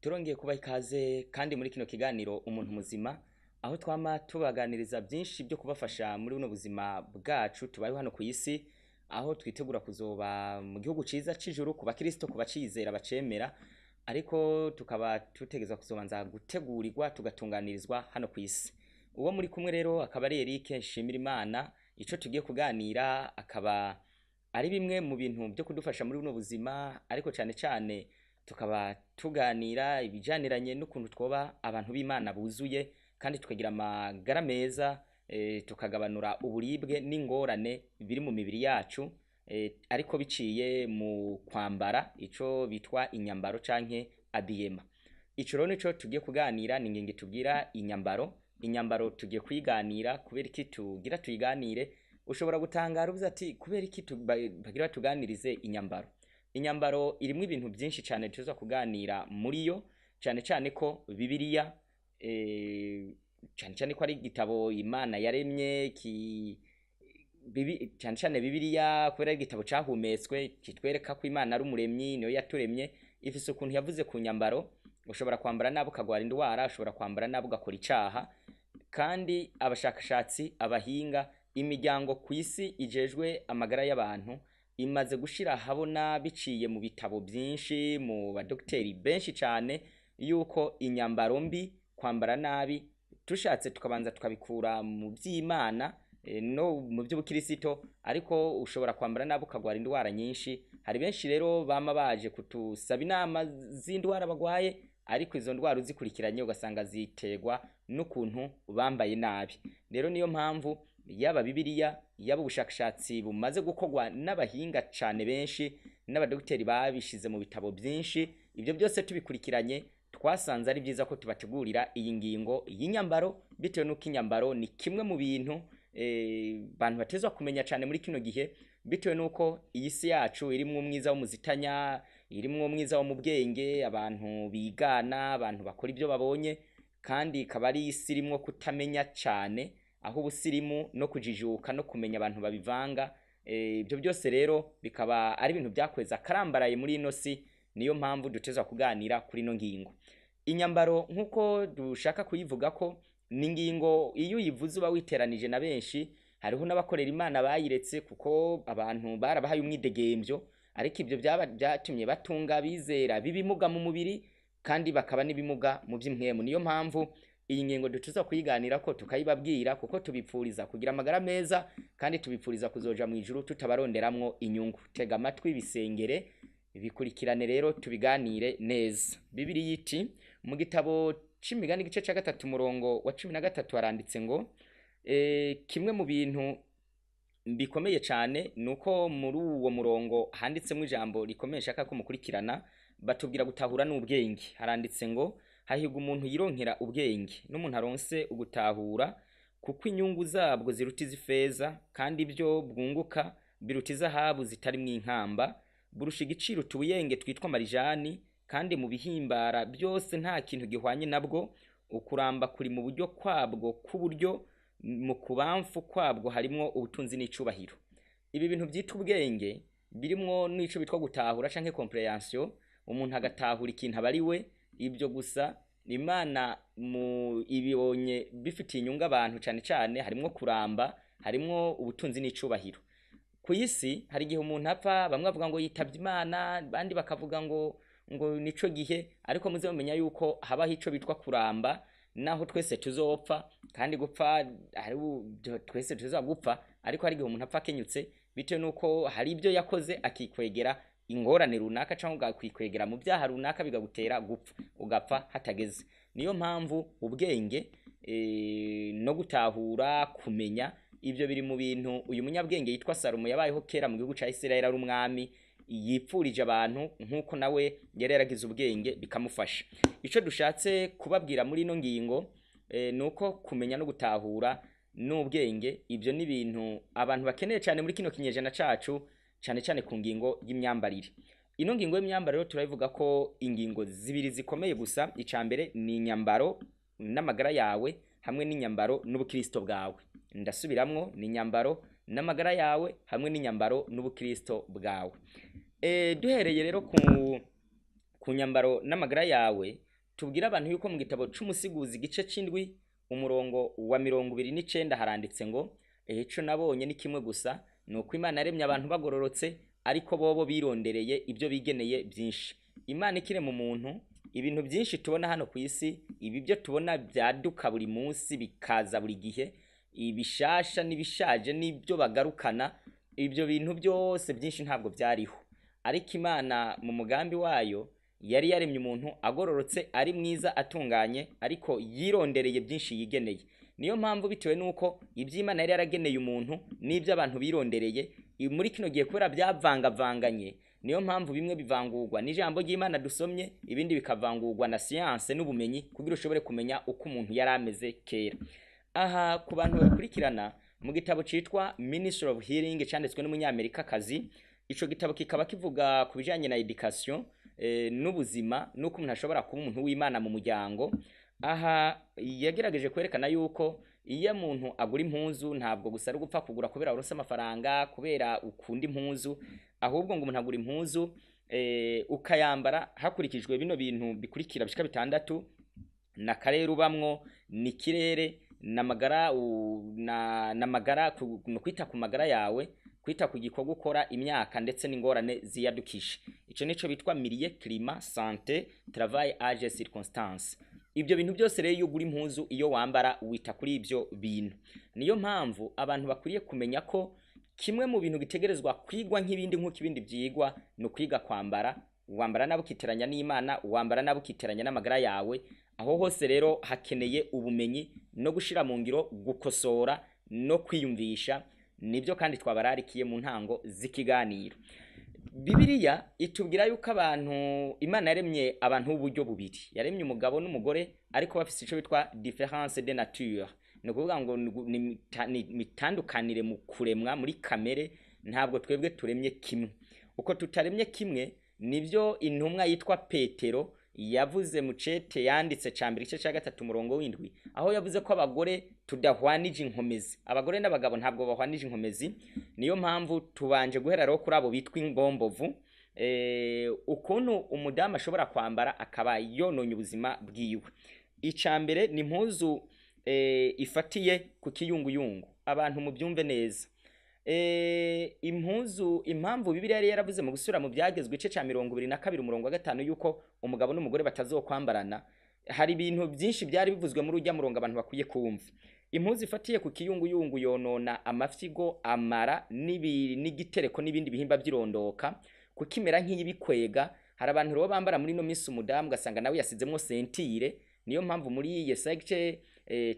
Turongeye kubaha ikaze kandi muri kino kiganiro umuntu muzima, aho twama tubaganiriza byinshi byo kubafasha muri buno buzima bwacu tubayeho hano ku isi, aho twitegura kuzoba mu gihugu ciza c'ijuru ku bakristo, ku bacizera bacemera, ariko tukaba tutegeza kuzobanza gutegurirwa tugatunganirizwa hano ku isi. Uwo muri kumwe rero akaba ari Eric Nshimirimana. Ico tugiye kuganira akaba ari bimwe mu bintu byo kudufasha muri buno buzima, ariko cyane cyane tukaba tuganira ibijaniranye n'ukuntu twoba abantu b'Imana buzuye kandi tukagira amagara meza, tukagabanura uburibwe n'ingorane biri mu mibiri yacu, ariko biciye mu kwambara ico bitwa inyambaro canke abiyema. Ico rero nico tugiye kuganira, ni ngingi tugira inyambaro tugiye kwiganira. Kubera iki tugira tuyiganire? Ushobora gutangara uvuze ati kubera iki bagira tuganirize inyambaro irimwe ibintu byinshi cyane tuza kuganira muri yo, cyane cyane ko Bibiliya cyane ko ari igitabo Imana yaremye, cyane cyane Bibiliya kubera ari igitabo cyahumetswe kitwereka ko Imana ari umuremyi, niyo yaturemye. Ifise ukuntu yavuze ku nyambaro, ushobora kwambara nabo ukagwara indwara, ushobora kwambara nabo ugakora icaha. Kandi abashakashatsi, abahinga, imiryango ku isi ijejwe amagara y'abantu imaze gushira habona biciye mu bitabo byinshi, mu badokiteri benshi cyane, yuko inyambaro mbi, kwambara nabi, tushatse tukabanza tukabikura mu by'Imana no mu by'ubukristo, ariko ushobora kwambara nabi ukagwara indwara nyinshi. Hari benshi rero bama baje kutusaba inama z'indwara bagwaye, ariko izo ndwara uzikurikiranye ugasanga zitegwa n'ukuntu bambaye nabi. Rero niyo mpamvu yaba Bibiliya, yaba ubushakashatsi bumaze gukogwa n'abahinga cyane benshi, n'abadokiteri babishize mu bitabo byinshi, ibyo byose tubikurikiranye twasanze ari byiza ko tubategurira iyi ngingo y'inyambaro, bitewe n'uko inyambaro ni kimwe mu bintu abantu batezwa kumenya cyane muri kino gihe, bitewe n'uko iyi si yacu irimwo umwiza w'umuzitanya, irimwo umwiza wo mu bwenge, abantu bigana, abantu bakora ibyo babonye, kandi ikaba ari isi irimwo kutamenya cyane, aho ubusirimu no kujijuka no kumenya abantu babivanga. Ibyo byose rero bikaba ari ibintu byakweza karambaraye muri ino si. Niyo mpamvu dutezwa kuganira kuri ino ngingo. Inyambaro nkuko dushaka kuyivuga ko ni ngingo iyo uyivuze uba witeranije na benshi. Hariho n'abakorera Imana bayiretse kuko abantu barabahaye umwidegemvyo, ariko ibyo byatumye batunga bizera bibimuga mu mubiri kandi bakaba nibimuga mu by'impwemu. Niyo mpamvu iyi ngingo dutuza kuyiganira ko tukayibabwira, kuko tubipfuriza kugira amagara meza kandi tubipfuriza kuzoja mu ijuru tutabaronderamwo inyungu. Tega amatwi bisengere bikurikirane rero tubiganire neza. Bibiliya iti mu gitabo c'Imigani igice ca 3 umurongo wa 13 haranditse ngo kimwe mu bintu bikomeye cyane nuko muri uwo murongo handitsemo ijambo rikomeye shaka ko mukurikirana, batubwira gutahura n'ubwenge. Haranditse ngo hahirwa umuntu yironkera ubwenge, n'umuntu aronse ugutahura, kuko inyungu zabwo ziruta iz'ifeza, kandi ibyo bwunguka biruta izahabu zitari mu inkamba. Burusha igiciro utubuyenge twitwa marijani, kandi mu bihimbara byose nta kintu gihwanye nabwo. Ukuramba kuri mu buryo kwabwo k'uburyo, mu kubamfu kwabwo harimwo ubutunzi n'icubahiro. Ibi bintu byitwa ubwenge birimwo n'ico bitwa gutahura canke comprehension. Umuntu agatahura ikintu abari we. Ibyo gusa Imana mu ibibonye bifitiye inyungu abantu cyane cyane, harimwo kuramba, harimwo ubutunzi n'icubahiro. Ku isi hari igihe umuntu apfa, bamwe bavuga ngo yitavye Imana, bandi bakavuga ngo nico gihe, ariko muze mumenya yuko habaho ico bitwa kuramba, naho twese tuzopfa, kandi gupfa ari twese tuzagupfa, ariko hari igihe umuntu apfa kenyutse bitewe nuko hari ibyo yakoze akikwegera ingorane runaka, cyangwa ugakwikwegera mu byaha runaka bigagutera gupfa, ugapfa hatageze. Niyo mpamvu ubwenge no gutahura, kumenya, ibyo biri mu bintu uyu munyabwenge yitwa Salomo yabayeho kera mu gihugu ca Isirayeli ari umwami, yipfurije abantu nkuko nawe yari yaragize ubwenge bikamufasha. Ico dushatse kubabwira muri ino ngingo nuko kumenya no gutahura n'ubwenge, ibyo ni ibintu abantu bakeneye cyane muri kino kinyejana cacu, cyane cyane ku ngingo y'imyambarire. Ino ngingo y'imyambarire turabivuga ko ingingo zibiri zikomeye gusa. Icambere ni inyambaro n'amagara yawe, hamwe n'inyambaro n'ubukristo bwawe. Ndasubiramwo, ni inyambaro n'amagara yawe hamwe n'inyambaro n'ubukristo bwawe. Duhereye rero ku nyambaro n'amagara yawe, tubwire abantu yuko mu gitabo c'Umusiguzi igice c'indwi umurongo wa 29 haranditse ngo ico nabonye ni kimwe gusa, nuko Imana yaremye abantu bagororotse, ariko bobo birondereye ibyo bigeneye byinshi. Imana ikirema umuntu, ibintu byinshi tubona hano ku isi, ibi byo tubona byaduka buri munsi bikaza buri gihe, ibishasha n'ibishaje n'ibyo bagarukana, ibyo bintu byose byinshi ntabwo byariho. Ariko Imana mu mugambi wayo yari yaremye umuntu agororotse, ari mwiza, atunganye, ariko yirondereye byinshi yigeneye. Niyo mpamvu bitewe nuko iby'Imana yari yarageneye umuntu n'ibyo abantu birondereye muri kino gihe kubera byavangavanganye, niyo mpamvu bimwe bivangurwa n'ijambo ry'Imana dusomye, ibindi bikavangurwa na science n'ubumenyi kugira ushobore kumenya uko umuntu yari ameze kera. Aha ku bantu bakurikirana mu gitabo citwa Ministry of Healing cyanditswe n'umunyamerika kazi, ico gitabo kikaba kivuga ku bijanye na education n'ubuzima nuko umuntu ashobora kuba umuntu w'Imana mu muryango. Aha yagerageje kwerekana yuko iyo umuntu agura impuzu ntabwo gusa ari gupfa kugura kubera urose amafaranga, kubera ukunda impuzu, ahubwo ngo umuntu agura impuzu ukayambara hakurikijwe bino bintu bikurikira bishika bitandatu: na karere ubamwo, ni kirere, namagara namagara, no kwita ku magara yawe, kwita ku gikorwa gukora, imyaka ndetse n'ingorane ziyadukisha. Ico nico bitwa milieu, climat, santé, travail, âge, circonstance. Ibyo bintu byose rero iyo ugura impuzu, iyo wambara wita kuri ibyo bintu. Niyo mpamvu abantu bakwiriye kumenya ko kimwe mu bintu gitegerezwa kwigwa nk'ibindi nk'uko ibindi byigwa no kwiga kwambara. Wambara nabo ukiteranya n'Imana, wambara nabo ukiteranya n'amagara yawe. Aho hose rero hakeneye ubumenyi no gushira mu ngiro, gukosora no kwiyumvisha. Nibyo kandi twabararikiye mu ntango z'ikiganiro. Bibiliya itubwira yuko abantu, Imana yaremye abantu b'uburyo bubiri. Yaremye umugabo n'umugore, ariko bafite ico bitwa différence de nature. No kuvuga ngo ni mitandukanire mu kuremwa muri kamere, ntabwo twebwe turemye kimwe. Uko tutaremye kimwe nivyo intumwa yitwa Petero yavuze mu cete yanditse cambere igice ca 3 umurongo w'indwi, aho yavuze ko abagore tudahwanije inkomezi. Abagore n'abagabo ntabwo bahwanije inkomezi. Niyo mpamvu tubanje guhera rero kuri abo bitwa ingombovu, ukuntu umudamu ashobora kwambara akaba yononye ubuzima bwiwe. Icambere ni impuzu ifatiye ku kiyunguyungu. Abantu mu byumve neza. Impuzu, impamvu Bibiliya yari yaravuze mu gusura mu byagezwe igice ca 22 umurongo wa 5 yuko umugabo n'umugore batazokwambarana, hari ibintu byinshi byari bivuzwe muri ujya murongo abantu bakwiye kumva. Impuzu ifatiye ku kiyunguyungu yonona amafyigo, amara n'igitereko n'ibindi bihimba by'irondoka, kukimera nk'iyibikwega. Hari abantu rero bambara muri no minsi umudamu gasanga nawe yasizemwo sentire. Niyo mpamvu muri Yesaya igice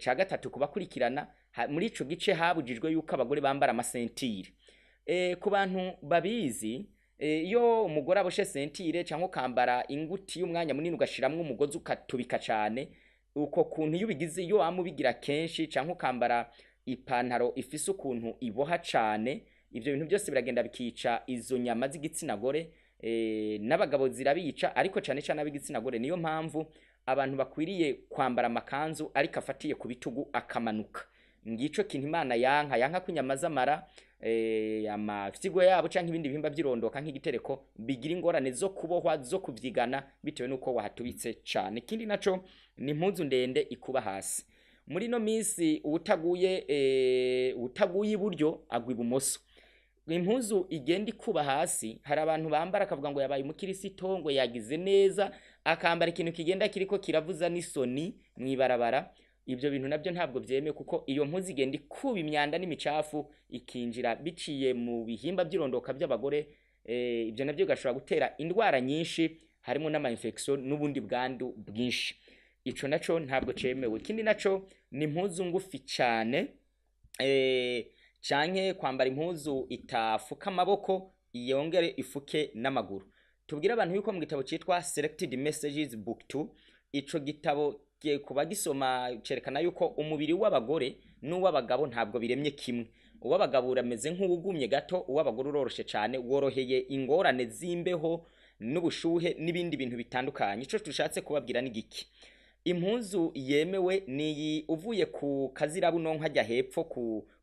ca 3 kubakurikirana, muri ico gice habujijwe yuko abagore bambara amasentire. Ku bantu babizi, iyo umugore aboshe sentire cyangwa ukambara inguti y'umwanya munini ugashiramwo umugozi ukatubika cyane, uko kuntu iyo ubigize, iyo amubigira kenshi cyangwa ukambara ipantaro ifise ukuntu iboha cyane, ivyo bintu byose biragenda bikica izo nyama z'igitsina gore, n'abagabo zirabica, ariko cyane cyane ab'igitsina gore. Niyo mpamvu abantu bakwiriye kwambara amakanzu ariko afatiye ku bitugu akamanuka. Ngico kintu Imana yanka kunyama z'amara, amafyigo yabo canke ibindi bihimba by'irondoka nk'igitereko bigira ingorane zo kubohwa, zo kuvyigana bitewe nuko wahatubitse cyane. Kindi naco ni impuzu ndende ikuba hasi. Muri no minsi utaguye iburyo agwa ibumoso. Impuzu igenda ikuba hasi, hari abantu bambara akavuga ngo yabaye umukristo, ngo yagize neza, akambara ikintu kigenda kiriko kiravuza n'isoni mwibarabara. Ibyo bintu nabyo ntabwo byemeye, kuko iyo mpuzu igenda ikuba imyanda n'imicafu ikinjira biciye mu bihimba by'irondoka by'abagore. Ibyo nabyo gashobora gutera indwara nyinshi, harimo n'ama infection n'ubundi bwandu bwinshi. Ico naco ntabwo cemewe. Kindi naco ni impuzu ngufi cyane, canke kwambara impuzu itafuka amaboko yongere ifuke n'amaguru. Tubwira abantu yuko mu gitabo citwa Selected Messages Book 2, ico gitabo kuba gisoma cerekana yuko umubiri w'abagore n'uw'abagabo ntabwo biremye kimwe. Uw'abagabo urameze nk'uwugumye gato, uw'abagore uroroshe cyane, woroheye ingorane z'imbeho n'ubushuhe n'ibindi bintu bitandukanye. Ico tushatse kubabwira ni giki: impuzu yemewe ni uvuye ku kazirabuno nkajya hepfo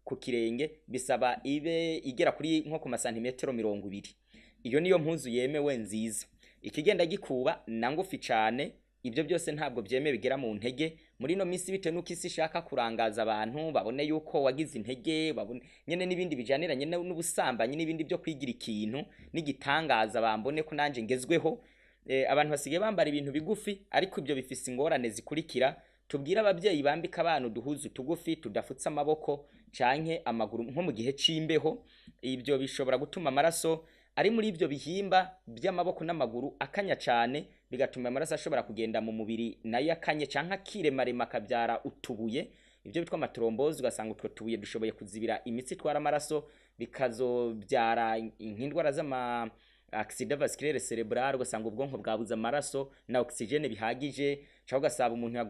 ku kirenge, bisaba ibe igera kuri nko ku masantimetero 20. Iyo niyo mpuzu yemewe nziza. ikigenda gikuba na ngufi cane. Ibyo byose ntabwo byemewe bigera mu ntege muri no minsi bitewe nuko isi ishaka kurangaza abantu babone yuko wagize intege, babone nyene n'ibindi bijaniranye n'ubusambanyi n'ibindi byo kwigira ikintu n'igitangaza, bambone ko nanje ngezweho. Abantu basigaye bambara ibintu bigufi, ariko ibyo bifise ingorane zikurikira. Tubwira ababyeyi bambika abantu duhuzu tugufi tudafutse amaboko canke amaguru nko mu gihe c'imbeho. Ibyo bishobora gutuma amaraso ari muri ibyo bihimba by'amaboko n'amaguru akanya cane, bigatuma amaraso ashobora kugenda mu mubiri nayo akanye canke akiremarema akabyara utubuye, ibyo bitwa amatromboze. Ugasanga utwo tubuye dushoboye kuzibira imitsi itwara amaraso, bikazobyara nk'indwara z'ama accident vasculaire cerebral. Ugasanga ubwonko bwabuze amaraso na oxygene bihagije, cyangwa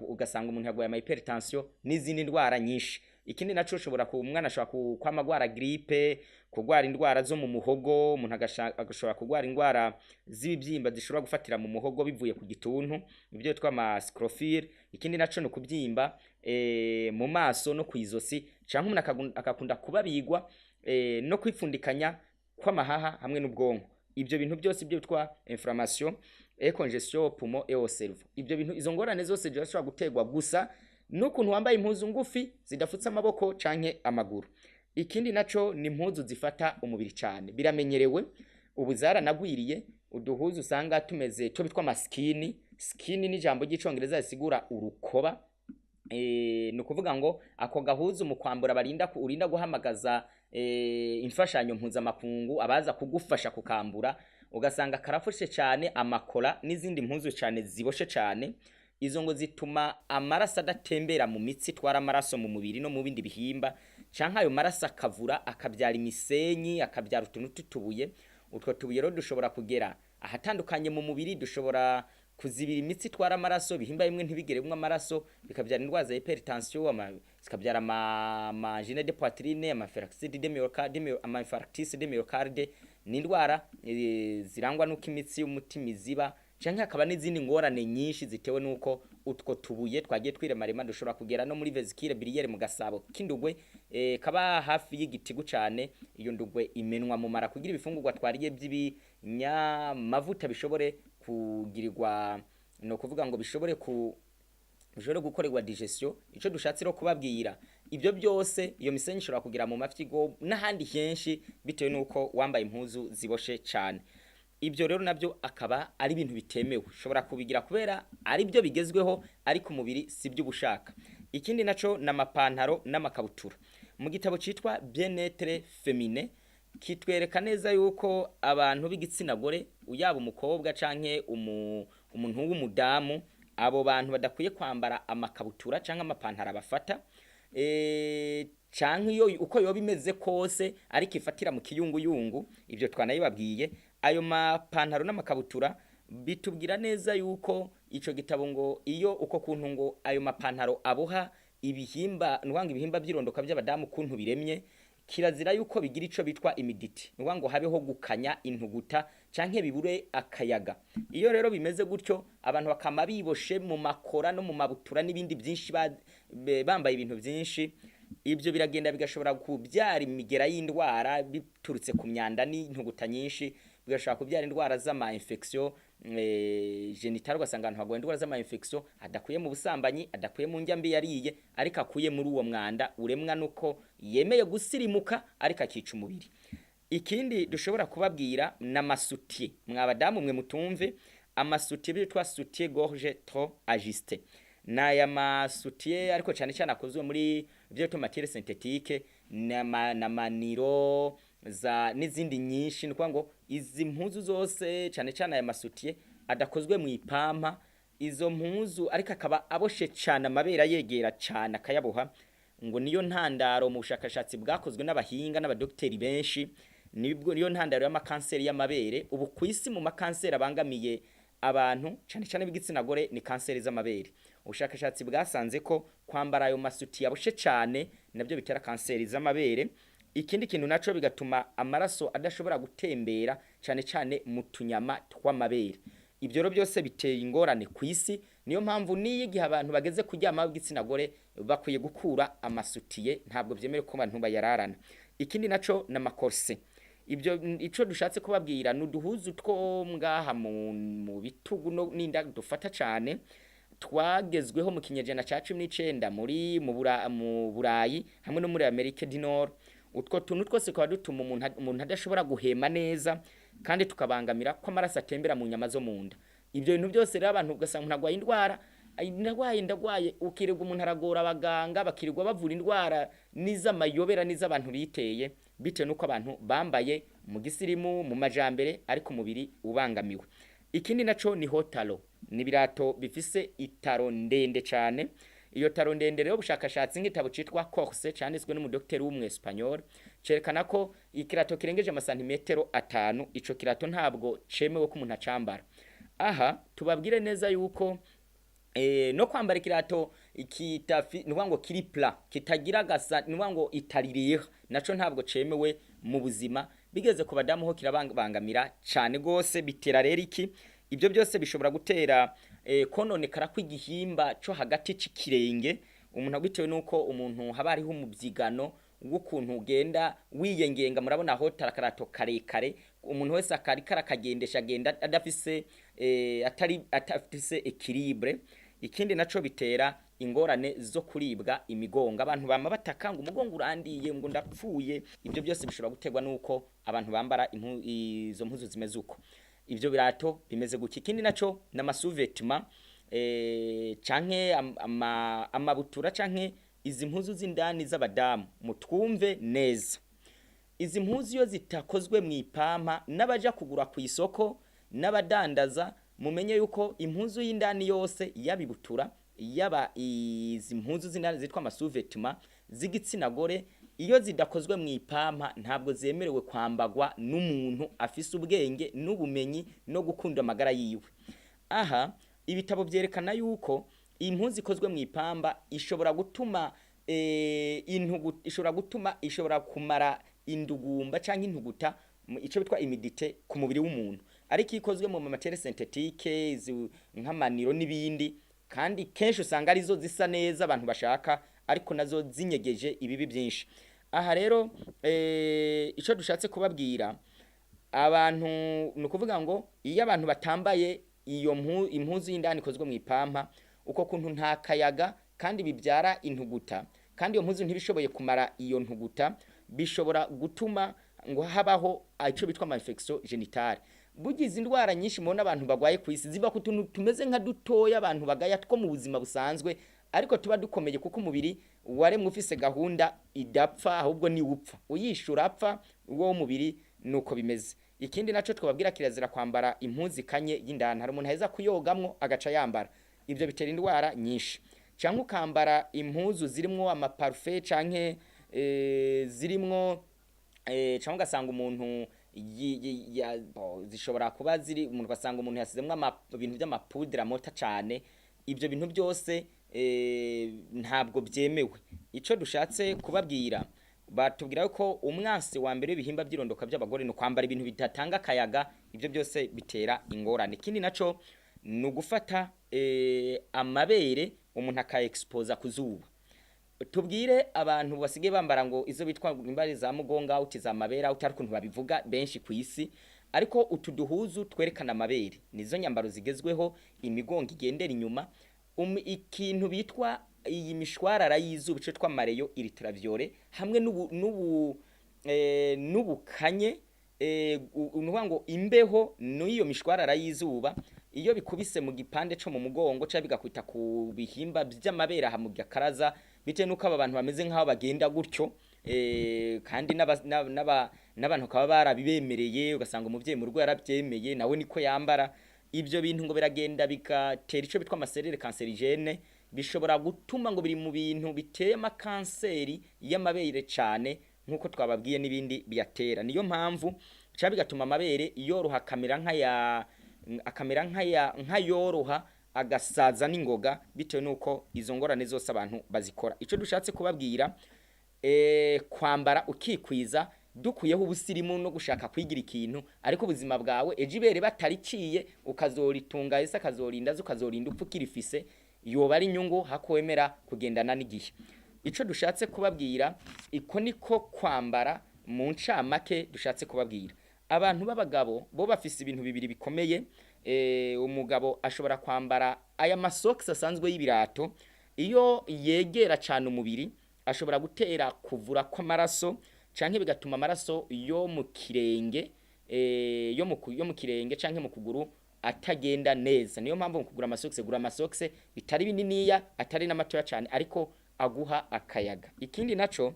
ugasanga umuntu yagoye ama hypertension n'izindi ndwara nyinshi. Ikindi naco ushobora umwana ashobora kwamagwara grippe, kugwara indwara zo mu muhogo, umuntu agashobora kugwara indwara z'ibibyimba zishobora gufatira mu muhogo bivuye ku gituntu, ibyo bitwa ama scrophile. Ikindi naco no kubyimba mu maso no kwizosi, canke umuntu akakunda kubabigwa no kwipfundikanya kw'amahaha hamwe n'ubwonko. Ibyo bintu byose ibyo bitwa inflammation et congestion poumon et au cerveau. Ibyo bintu izo ngorane zose zishobora gutegwa gusa n'ukuntu wambaye impuzu ngufi zidafutse amaboko canke amaguru. Ikindi naco ni impuzu zifata umubiri cyane, biramenyerewe ubu zaranagwiriye. Uduhuzu usanga tumeze to bitwa maskini. Skin ni jambo ry'icongereza risigura urukoba. Ni ukuvuga ngo ako gahuzu mu kwambura urinda guhamagaza imfashanyo mpuzamakungu abaza kugufasha kukambura, ugasanga karafushe cyane amakora n'izindi mpuzu cyane ziboshe cyane. Izo ngo zituma amaraso adatembera mu mitsi twara amaraso mu mubiri no mu bindi bihimba, canke ayo maraso akavura akabyara imisenyi, akabyara utuntu tutubuye. Utwo tubuye rero dushobora kugera ahatandukanye mu mubiri, dushobora kuzibira imitsi twara amaraso, bihimba bimwe ntibigeremwe amaraso, bikabyara indwara za hypertension, zikabyara ama gine de poitrine, ama infarctus de myocarde, ni indwara zirangwa nuko imitsi y'umutima iziba, canke hakaba n'izindi ngorane nyinshi zitewe nuko utwo tubuye twagiye twiremarema. Dushobora kugera no muri vesicule biliaire mu gasabo k'indugwe kaba hafi y'igitigu cane. Iyo ndugwe imenwa mu mara kugira ibifungurwa twariye by'ibinyamavuta bishobore kugirirwa, no kuvuga ngo bishobore gukorerwa digestion. Ico dushatse ro kubabwira ibyo byose, iyo misenyi ishobora kugira mu mafyigo n'ahandi henshi bitewe nuko wambaye impuzu ziboshe cyane. Ibyo rero nabyo akaba ari ibintu bitemewe, ushobora kubigira kubera ari byo bigezweho, ariko umubiri si byo ubushaka. Ikindi naco n'amapantaro n'amakabutura. Mu gitabo citwa Bien-être féminin kitwereka neza yuko abantu b'igitsina gore, uyaba umukobwa canke umuntu w'umudamu, abo bantu badakwiye kwambara amakabutura canke amapantaro abafata, canke iyo uko yoba imeze kose ariko ifatira mu kiyunguyungu. Ibyo twanayibabwiye. Ayo mapantaro n'amakabutura bitubwira neza yuko ico gitabo ngo iyo uko kuntu ngo ayo mapantaro aboha ibihimba, nwanga ibihimba by'irondoka by'abadamu kuntu biremye, kirazira yuko bigira ico bitwa imiditi, ngo habeho gukanya intuguta canke bibure akayaga. Iyo rero bimeze gutyo, abantu bakama biboshe mu makora no mu mabutura n'ibindi byinshi, bambaye ibintu byinshi, ibyo biragenda bigashobora kubyara imigera y'indwara biturutse ku myanda n'intuguta nyinshi, bigashobora kubyara indwara z'ama infection genital. Ugasanga abantu bagwa indwara z'ama infection adakuye mu busambanyi, adakuye mu njya mbi yariye, ariko akuye muri uwo mwanda uremwa nuko yemeye gusirimuka ariko akica umubiri. Ikindi dushobora kubabwira n'amasutiye. Mwabadamu mwe mutumve, amasutiye bitwa sutiye gorge trop ajusté. Naya masutiye ariko cyane cyane akozwe muri byo matière synthétique na maniro n'izindi nyinshi. Ni ngo izi mpuzu zose cyane cyane aya masutiye adakozwe mu ipampa. Izo mpuzu ariko akaba aboshe cyane, amabera yegera cyane akayaboha, ngo niyo ntandaro mu bushakashatsi bwakozwe n'abahinga n'abadokteri benshi, niyo ntandaro y'amakanseri y'amabere. Ubu ku isi mu makanseri abangamiye abantu cyane cyane b'igitsina gore ni kanseri z'amabere. Ubushakashatsi bwasanze ko kwambara ayo masutiye aboshe cyane nabyo bitera kanseri z'amabere. Ikindi kintu naco bigatuma amaraso adashobora gutembera cyane cyane mu tunyama tw'amabere. Ibyo rero byose biteye ingorane ku isi. Niyo mpamvu n'igihe abantu bageze kuryama b'igitsina gore bakwiye gukura amasutiye, ntabwo byemewe ko abantu bayararana. Ikindi naco n'amakorse. ibyo ico dushatse kubabwira nuduhuzu two ngaha mu bitugu n'inda dufata cane twagezweho mu kinyejana ca 19 mu Burayi hamwe no muri Amerika du Nord. Utwo tuntu twose kwa dutuma umuntu adashobora guhema neza kandi tukabangamira ko amaraso atembera mu nyama zo munda. Ibyo bintu byose rero abantu ugasanga umuntu agwaye indwara ndagwaye ukirirwa umuntu aragora abaganga bakirirwa bavura indwara n'iz'amayobera n'iz'abantu biteye bitewe nuko abantu bambaye mu gisirimu mu majambere ariko umubiri ubangamiwe. Ikindi naco ni hotalo, ni birato bifise itaro ndende cyane. Iyo taro ndende rero ubushakashatsi nk'itabo citwa Corse canditswe n'umudokiteri w'umwe Espanyol cerekana ko ikirato kirengeje amasantimetero 5 ico kirato ntabwo cemewe ko umuntu acambara. Aha tubabwire neza yuko no kwambara ikirato nuvuga ngo kiri plat kitagira gasa nuvuga ngo itaririye naco ntabwo cemewe mu buzima bigeze ku badamu ho kirabangamira cyane gose bitera rero iki ibyo byose bishobora gutera kononekara kw'igihimba cyo hagati c'ikirenge umuntu bitewe nuko umuntu haba hariho umubyigano w'ukuntu ugenda wiyengenga murabona aho tarakarato karekare umuntu wese akagendesha agenda adafise atafise equilibre. Ikindi naco bitera ingorane zo kuribwa imigongo abantu bama batakanga umugongo urandiye ngo ndapfuye. Ibyo byose bishobora gutegwa nuko abantu bambara izo mpuzu zimeze uko. Ibyo birato bimeze guki. Ikindi naco n'amasuvetima canke amabutura canke izi mpuzu z'indani z'abadamu mutwumve neza. Izi mpuzu iyo zitakozwe mu ipampa n'abaja kugura ku isoko n'abadandaza mumenye yuko impuzu y'indani yose yabibutura yaba izi mpuzu z'indani zitwa amasuvetima z'igitsina gore iyo zidakozwe mu ipampa ntabwo zemerewe kwambagwa n'umuntu afise ubwenge n'ubumenyi no gukunda amagara yiwe. Aha ibitabo byerekana yuko impuzu ikozwe mu ipamba ishobora gutuma ishobora kumara indugumba canke intuguta ico bitwa imidite ku mubiri w'umuntu, ariko ikozwe mu matière synthétique nk'amaniro n'ibindi kandi kenshi usanga arizo zisa neza abantu bashaka ariko nazo zinyegeje ibibi byinshi. Aha rero ico dushatse kubabwira abantu nukuvuga ngo iyo abantu batambaye iyo impuzu y'indani ikozwe mu ipampa uko kuntu nta kayaga kandi bibyara intuguta kandi iyo mpuzu ntibishoboye kumara iyo ntuguta bishobora gutuma ngo habaho ico bitwa infection genitale. Bugize indwara nyinshi mubona abantu bagwaye ku isi ziva ku tuntu tumeze nka dutoya abantu bagaya two mu buzima busanzwe ariko tuba dukomeye kuko umubiri waremwe ufise gahunda idapfa ahubwo ni upfa uyishura apfa wo mubiri nuko bimeze. Ikindi naco twababwira kirazira kwambara impuzu kanye y'indani hari umuntu heza kuyogamwo agaca yambara ibyo bitera indwara nyinshi canke ukambara impuzu zirimwo amaparfum canke zirimwo cyangwa ugasanga umuntu zishobora kuba ziri umuntu ugasanga umuntu yasizemwo ibintu by'amapudra mota cyane. Ibyo bintu byose ntabwo byemewe. Ico dushatse kubabwira batubwira ko umwansi wa mbere w'ibihimba by'irondoka by'abagore no kwambara ibintu bitatanga kayaga ibyo byose bitera ingorane. Ikindi naco ni ugufata amabere umuntu akaexposa ku zuba. Tubwire abantu basige bambara ngo izo bitwa imbari za mugonga utiza amabera utari kuntu babivuga benshi ku isi ariko utuduhuzu twerekana amabere nizo nyambaro zigezweho imigongo igendera inyuma ikintu bitwa iyi mishwarara y'izuba cyo twa mareyo ultraviolet hamwe n'ubukanye unuvuga ngo imbeho n'iyo mishwarara y'izuba iyo bikubise mu gipande cyo mu mugongo cyo bigakwita ku bihimba by'amabera ha mu gakaraza bite nuko aba bantu bameze nkaho bagenda gutyo kandi n'abantu kaba barabibemereye ugasanga umuvyeyi mu rugo yarabyemeye nawe niko yambara. Ibyo bintu ngo biragenda bigatera ico bitwa amaserere cancerigene bishobora gutuma ngo biri mu bintu biteye amakanseri y'amabere cyane nkuko twababwiye n'ibindi biyatera. Niyo mpamvu cya bigatuma amabere yoroha akamera nkayoroha agasaza n'ingoga bitewe nuko izo ngorane zose abantu bazikora. Ico dushatse kubabwira kwambara ukikwiza dukuyeho ubusirimu no gushaka kwigira ikintu ariko ubuzima bwawe ejibere batariciye ukazoritunga ese akazorinda ukazorinda upfukirifise yoba ari inyungu hakwemera kugendana n'igihe. Ico dushatse kubabwira iko niko kwambara mu ncamake dushatse kubabwira abantu b'abagabo bo bafise ibintu bibiri bikomeye. Umugabo ashobora kwambara aya masokisi asanzwe y'ibirato, iyo yegera cyane umubiri ashobora gutera kuvura kw'amaraso canke bigatuma amaraso yo mu kirenge yo mu kirenge canke mu kuguru atagenda neza. Niyo mpamvu mu kugura amasokisi, gura amasokisi bitari bininiya, atari n'amatoya cyane, ariko aguha akayaga. Ikindi naco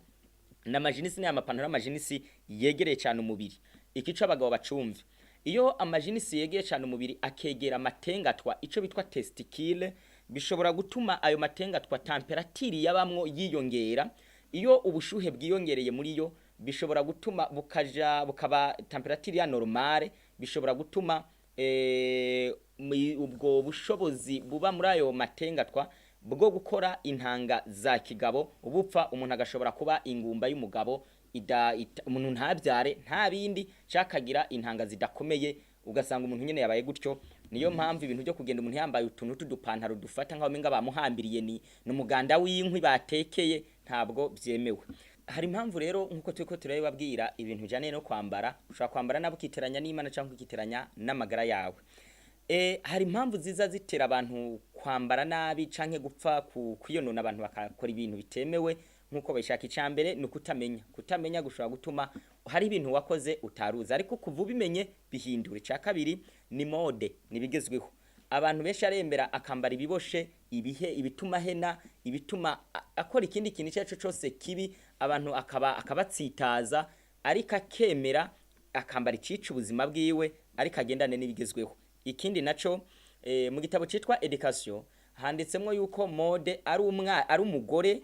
n'amajinisi n'amapantaro y'amajinisi yegereye cyane umubiri. Ikico abagabo bacumve, iyo amajinisi yegeye cyane umubiri akegera amatengatwa, ico bitwa testicule, bishobora gutuma ayo matengatwa temperatire yabamwo yiyongera. Iyo ubushuhe bwiyongereye muri yo bishobora gutuma bukaba temperature ya normale, bishobora gutuma ubwo bushobozi buba muri ayo matengatwa bwo gukora intanga za kigabo ubupfa, umuntu agashobora kuba ingumba y'umugabo umuntu ntabyare nta bindi cakagira intanga zidakomeye, ugasanga umuntu nyene yabaye gutyo. Niyo mpamvu ibintu byo kugenda umuntu yambaye utuntu tudupantaro dufata nkaho menga bamuhambiriye ni umuganda w'inkwi batekeye, ntabwo byemewe. Hari impamvu rero nkuko turiko turabibabwira, ibintu bijanye no kwambara ushobora kwambara nabo ukiteranya n'Imana cyangwa ukiteranya n'amagara yawe. Hari impamvu ziza zitera abantu kwambara nabi canke gupfa kwiyonona, abantu bakakora ibintu bitemewe nkuko bashaka. Icambere ni kutamenya gushobora gutuma hari ibintu wakoze utaruza, ariko kuva ubimenye bihindura. Ca kabiri ni mode, nibigezweho. Abantu benshi arembera akambara ibiboshe, ibituma hena, ibituma akora ikindi kintu cyaco cyose kibi, abantu akabatsitaza, ariko akemera akambara icica ubuzima bwiwe, ariko agendane n'ibigezweho. Ikindi naco mu gitabo citwa Education handitsemwo yuko mode ari umugore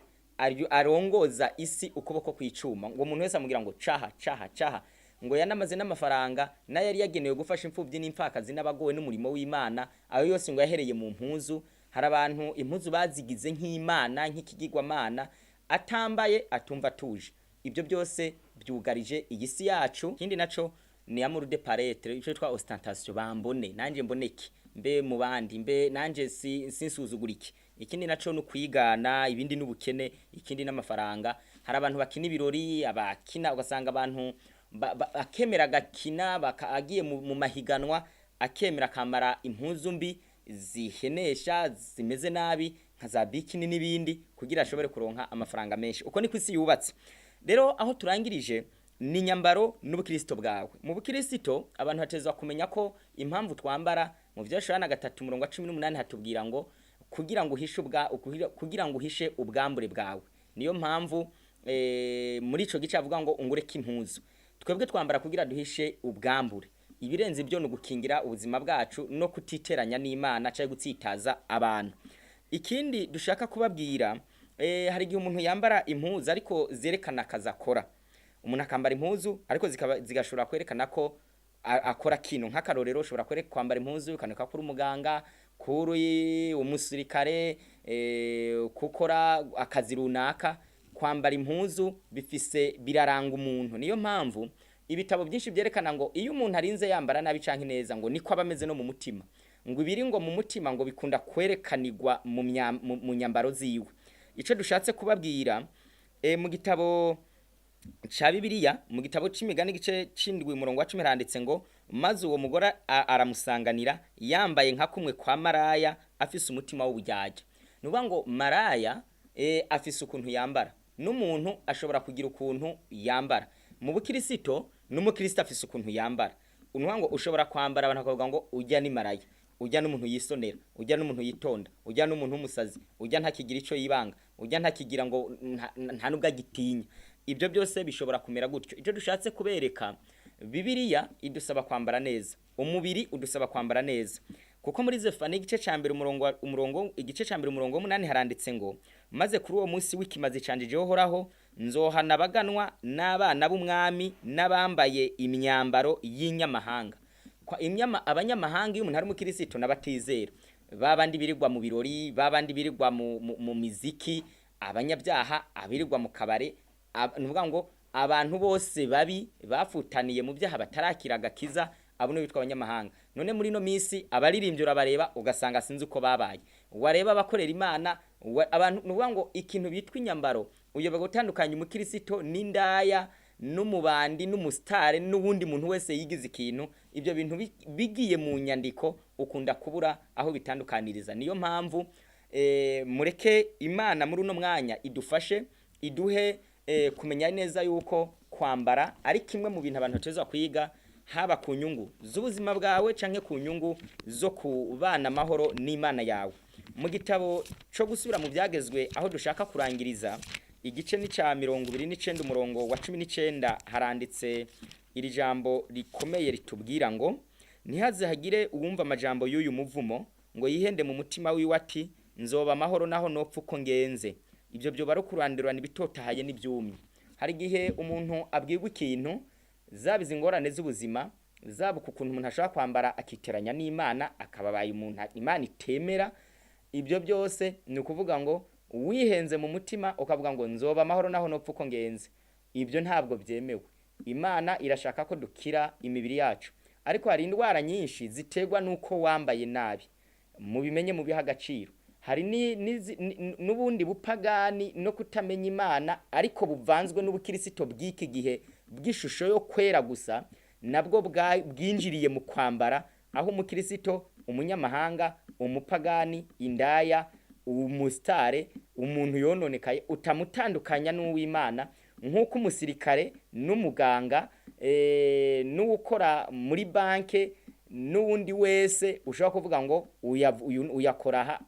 arongoza isi ukuboko kw'icuma, ngo umuntu wese amugira ngo caha ngo yanamaze n'amafaranga nayo yari yagenewe gufasha imfuvyi n'impfakazi n'abagowe n'umurimo w'Imana, ayo yose ngo yahereye mu mpuzu. Hari abantu impuzu bazigize nk'Imana, nk'ikigirwamana, atambaye atumva tuje. Ibyo byose byugarije iyi si yacu. Ikindi naco ni amour de paraître, ico twa ostentation, bambone nanje mboneke, mbe mu bandi, mbe nanje sinsuzugurike. Ikindi naco no kwigana, ibindi n'ubukene, ikindi n'amafaranga. Hari abantu bakina ibirori, abakina ugasanga abantu akemera gakina agiye mu mahiganwa, akemera kamara impuzu mbi zihenesha zimeze nabi nka za bikini n'ibindi, kugira ashobore kuronka amafaranga menshi. Uko niko isi yubatse. Rero aho turangirije ni nyambaro n'ubukristo bwawe. Mu bukristo abantu hatezwa kumenya ko impamvu twambara, mu Vyashana 3:18 hatubwira ngo kugira ngo uhishe ubwambure bwawe. Niyo mpamvu muri ico gice avuga ngo ungureke impuzu. Twebwe twambara kugira duhishe ubwambure. Ibirenze ibyo no gukingira ubuzima bwacu no kutiteranya n'Imana cyangwa gutsitaza abantu. Ikindi dushaka kubabwira, hari igihe umuntu yambara impuzu ariko zerekana akazi akora. Umuntu akambara impuzu ariko zigashobora kwerekana ko akora kino. Nk'akarorero ushobora kwambara impuzu ukaneka kuri umuganga, kuri umusirikare, gukora akazi runaka. Kwambara impuzu biraranga umuntu. Niyo mpamvu ibitabo byinshi byerekana ngo iyo umuntu arinze yambara nabi canke neza ngo niko abameze no mu mutima, ngo ibiri ngo mu mutima ngo bikunda kwerekanirwa mu nyambaro ziwe. Ico dushatse kubabwira mu gitabo cha Bibiliya, mu gitabo c'Imigani gice c'indwi umurongo wa 10 handitse ngo maze uwo mugore aramusanganira yambaye nka kumwe kwa maraya afise umutima w'ubujyaje. Nuba ngo maraya afise ukuntu yambara, n'umuntu ashobora kugira ukuntu yambara. Mu bukristo n'umukristo afise ukuntu yambara. Unuha ngo ushobora kwambara abantu bakavuga ngo ujya ni maraya, ujya n'umuntu yisonera, ujya n'umuntu yitonda, ujya n'umuntu w'umusazi, ujya ntakigira ico yibanga, ujya ntakigira ngo nta nubwo agitinya. Ibyo byose bishobora kumera gutyo. Ico dushatse kubereka, Bibiliya idusaba kwambara neza, umubiri udusaba kwambara neza. Kuko muri Zefaniya igice ca mbere umurongo 8 haranditse ngo maze kuri uwo munsi w'ikimazi canje Jehoraho nzohana baganwa n'abana b'umwami n'abambaye imyambaro y'inyamahanga. Kwa abanyamahanga iyo umuntu ari mu Kristo n'abatizera, babandi birirwa mu birori, babandi birirwa mu miziki, abanyabyaha abirirwa mu kabare, nuvuga ngo abantu bose babi bafutaniye mu byaha batarakira gakiza, abo no bitwa abanyamahanga. None muri no misi abaririmbye urabareba ugasanga sinzi uko babaye. Wareba abakorera Imana, abantu nuvuga ngo ikintu bitwa inyambaro uyoba gutandukanya umukristo n'indaya n'umubandi n'umusitari n'uwundi muntu wese yigize ikintu, ibyo bintu bigiye mu nyandiko ukunda kubura aho bitandukaniriza. Niyo mpamvu mureke Imana muri uno mwanya idufashe, iduhe kumenya neza yuko kwambara ari kimwe mu bintu abantu bateza kwiga, haba ku nyungu z'ubuzima bwawe canke ku nyungu zo kubana amahoro n'Imana yawe. Mu gitabo cyo gusubira mu byagezwe aho dushaka kurangiriza, igice ni ca 29 umurongo wa 19 haranditse iri jambo rikomeye ritubwira ngo ntihaze hagire uwumva amajambo y'uyu muvumo ngo yihende mu mutima wiwe ati nzoba amahoro naho nopfa uko ngenze. Ibyo byo bari kurandirana ibitotahaye n'ibyumye. Hari gihe umuntu abwirwa ikintu, zabiza ingorane z'ubuzima, zaba ukuntu umuntu ashobora kwambara akiteranya n'Imana akababaye umuntu Imana itemera. Ibyo byose ni ukuvuga ngo wihenze mu mutima ukavuga ngo nzoba amahoro naho nopfa uko ngenze. Ibyo ntabwo byemewe. Imana irashaka ko dukira imibiri yacu, ariko hari indwara nyinshi ziterwa nuko wambaye nabi. Mubimenye mu biha agaciro. Hari n'ubundi bupagani no kutamenya Imana ariko buvanzwe n'ubukristo bw'iki gihe bw'ishusho yo kwera gusa, nabwo bwinjiriye mu kwambara, aho umukristo, umunyamahanga, umupagani, indaya, umusitare, umuntu yononekaye utamutandukanya n'uw'Imana, nk'uko umusirikare n'umuganga n'ukora muri banke n'uwundi wese ushobora kuvuga ngo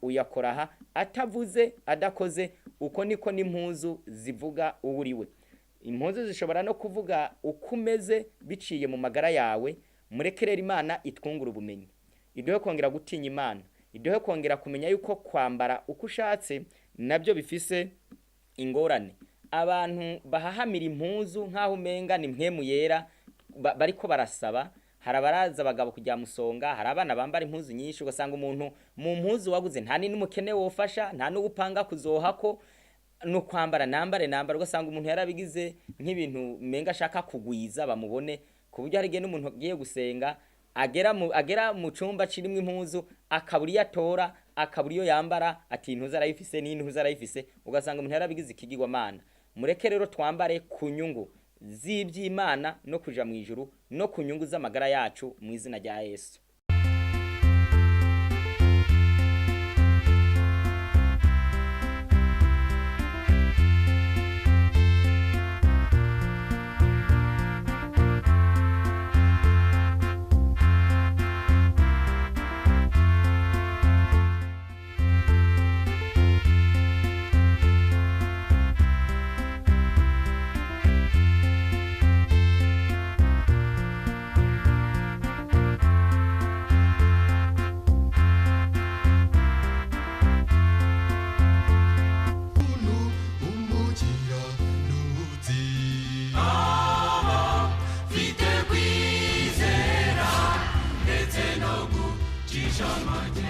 uyakoraha atavuze adakoze. Uko niko n'impuzu zivuga uwo uriwe. Impuzu zishobora no kuvuga uko umeze biciye mu magara yawe. Murekerera Imana itwungura ubumenyi, iduhe kongera gutinya Imana, iduhe kongera kumenya yuko kwambara uko ushatse nabyo bifise ingorane. Abantu bahahamira impuzu nk'aho umenga ni mpwemu yera bariko barasaba. Hari abaraza abagabo kujya musonga, hari abana bambara impuzu nyinshi, ugasanga umuntu mu mpuzu waguze nta n'umukene wofasha, nta n'ugupanga kuzohako no kwambara nambare, ugasanga umuntu yarabigize nk'ibintu menga ashaka kugwiza bamubone, ku buryo hari gihe n'umuntu agiye gusenga agera mu cumba kirimo impuzu akabura iyo atora, akabura iyo yambara, ati intuza arayifise n'intuza arayifise, ugasanga umuntu yarabigize ikigirwamana. Mureke rero twambare ku nyungu z'iby'Imana no kuja mu ijuru no ku nyungu z'amagara yacu mu izina rya Yesu. Shamanje